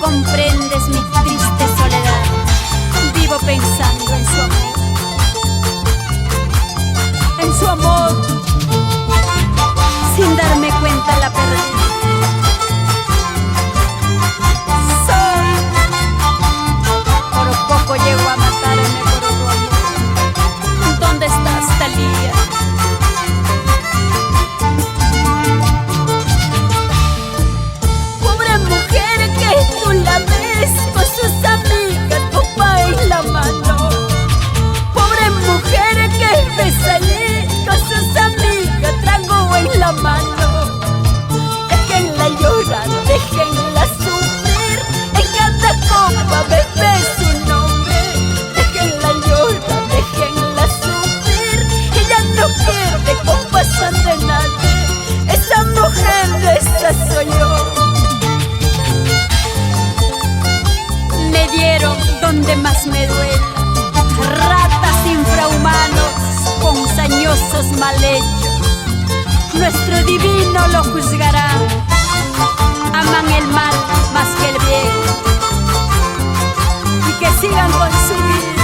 comprendes mi triste soledad. Vivo pensando en su amor, en su amor. Sin darme cuenta la perdí. Soy, por poco llego a matarme por tu amor. ¿Dónde estás, Talía? Pobre mujer que tú la ves con sus amigas, copa en la mano. Pobre mujer que ves allí con sus amigas, trago en la mano. Déjenla llorar, déjenla sufrir, en cada copa bebe su nombre. Déjenla llorar, déjenla sufrir, ella no pierde copas ante nadie. Esa mujer, esa soy yo. Me dieron donde más me duela, ratas infrahumanos, ponzoñosos mal hechos. Nuestro divino lo juzgará. Aman el mal más que el bien, y que sigan con su vida.